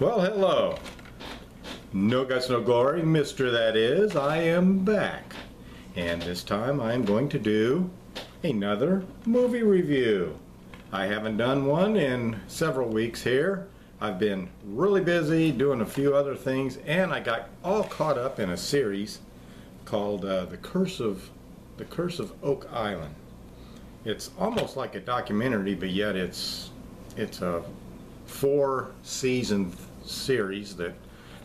Well, hello. No Guts, No Glory, Mr. That Is. I am back. And this time I'm going to do another movie review. I haven't done one in several weeks here. I've been really busy doing a few other things, and I got all caught up in a series called The Curse of Oak Island. It's almost like a documentary, but yet it's a 4-season series that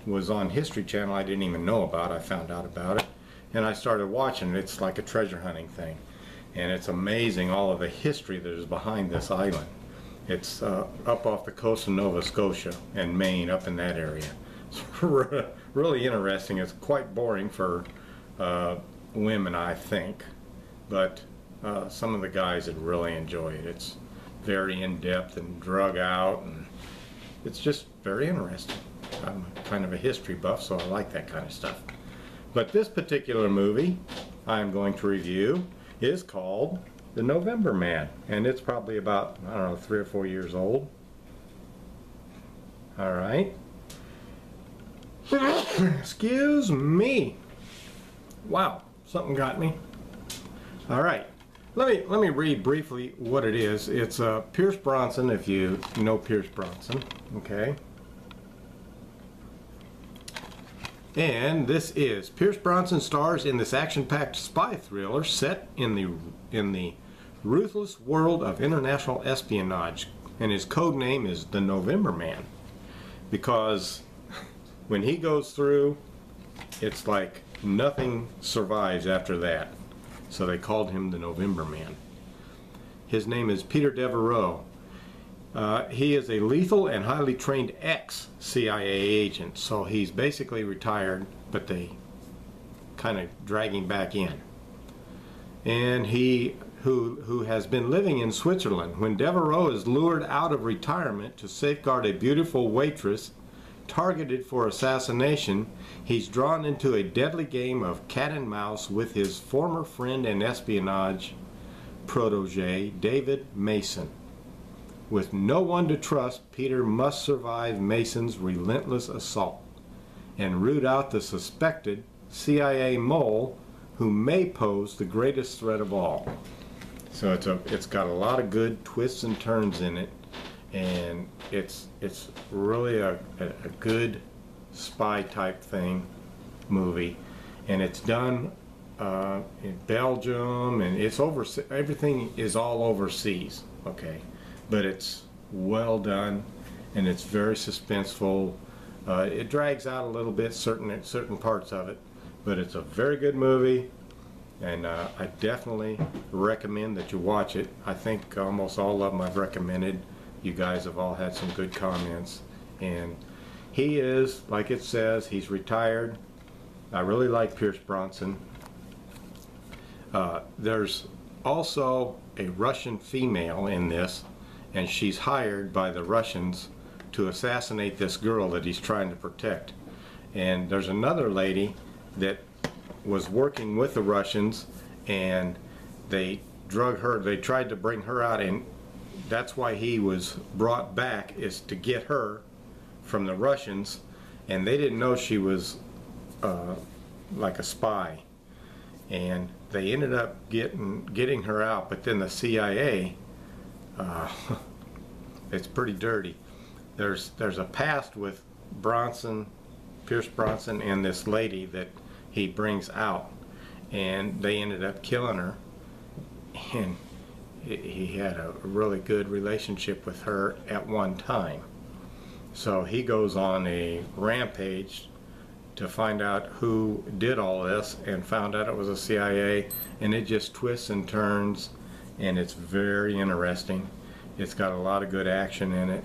was on History Channel. I didn't even know about. I found out about it and I started watching it. It's like a treasure hunting thing, and it's amazing all of the history that is behind this island. It's up off the coast of Nova Scotia and Maine, up in that area. It's really interesting. It's quite boring for women, I think, but some of the guys would really enjoy it. It's very in-depth and drug out, and it's just very interesting. I'm kind of a history buff, so I like that kind of stuff. But this particular movie I'm going to review is called The November Man, and it's probably about, I don't know, 3 or 4 years old. Alright. Excuse me. Wow, something got me. Alright. Let me read briefly what it is. It's Pierce Brosnan, if you know Pierce Brosnan, okay? And this is Pierce Brosnan stars in this action-packed spy thriller set in the ruthless world of international espionage, and his code name is the November Man, because when he goes through, it's like nothing survives after that. So they called him the November Man. His name is Peter Devereaux. He is a lethal and highly trained ex-CIA agent. So he's basically retired, but they kind of drag him back in. And he who has been living in Switzerland. When Devereaux is lured out of retirement to safeguard a beautiful waitress targeted for assassination, he's drawn into a deadly game of cat and mouse with his former friend and espionage protege, David Mason. With no one to trust, Peter must survive Mason's relentless assault and root out the suspected CIA mole who may pose the greatest threat of all. So it's got a lot of good twists and turns in it, and it's really a good spy type thing movie, and it's done in Belgium, and it's everything is all overseas, okay, but it's well done, and it's very suspenseful. It drags out a little bit certain parts of it, but it's a very good movie, and I definitely recommend that you watch it. I think almost all of them I've recommended. You guys have all had some good comments, and he is, like it says, he's retired. I really like Pierce Brosnan. There's also a Russian female in this, and she's hired by the Russians to assassinate this girl that he's trying to protect. And there's another lady that was working with the Russians, and they drug her, they tried to bring her out, and that's why he was brought back, is to get her from the Russians, and they didn't know she was like a spy, and they ended up getting her out. But then the CIA, it's pretty dirty. There's a past with Pierce Brosnan, and this lady that he brings out, and they ended up killing her, and he had a really good relationship with her at one time. So he goes on a rampage to find out who did all this, and found out it was a CIA, and it just twists and turns, and it's very interesting. It's got a lot of good action in it.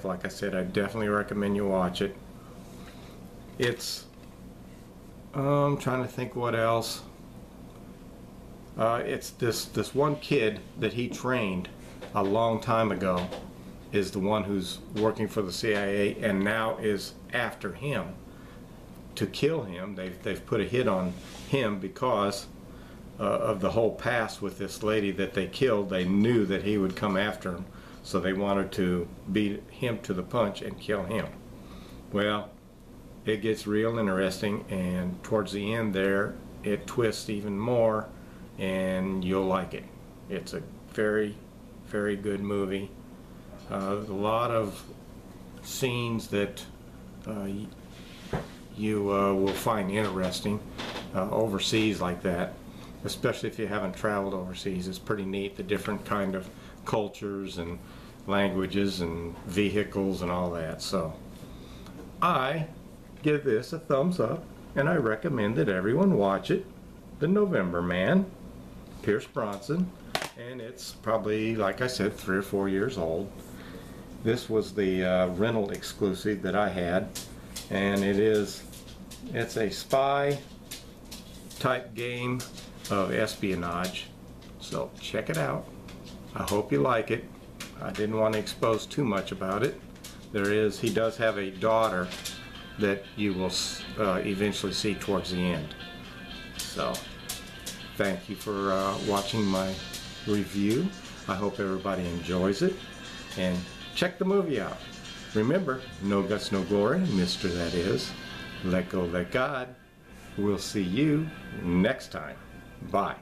Like I said, I definitely recommend you watch it. It's I'm trying to think what else. It's this one kid that he trained a long time ago is the one who's working for the CIA, and now is after him to kill him. They've put a hit on him because of the whole past with this lady that they killed. They knew that he would come after him, So they wanted to beat him to the punch and kill him. Well, it gets real interesting, and towards the end there, it twists even more, and you'll like it. It's a very, very good movie. A lot of scenes that you will find interesting overseas like that, especially if you haven't traveled overseas. It's pretty neat, the different kind of cultures and languages and vehicles and all that. So I give this a thumbs up, and I recommend that everyone watch it. The November Man, Pierce Bronson, and it's probably, like I said, 3 or 4 years old. This was the rental exclusive that I had, and it's a spy type game of espionage. So check it out. I hope you like it. I didn't want to expose too much about it. He does have a daughter that you will eventually see towards the end. So thank you for watching my review. I hope everybody enjoys it, and check the movie out. Remember, no guts, no glory, Mr. That Is. Let go, let God. We'll see you next time. Bye.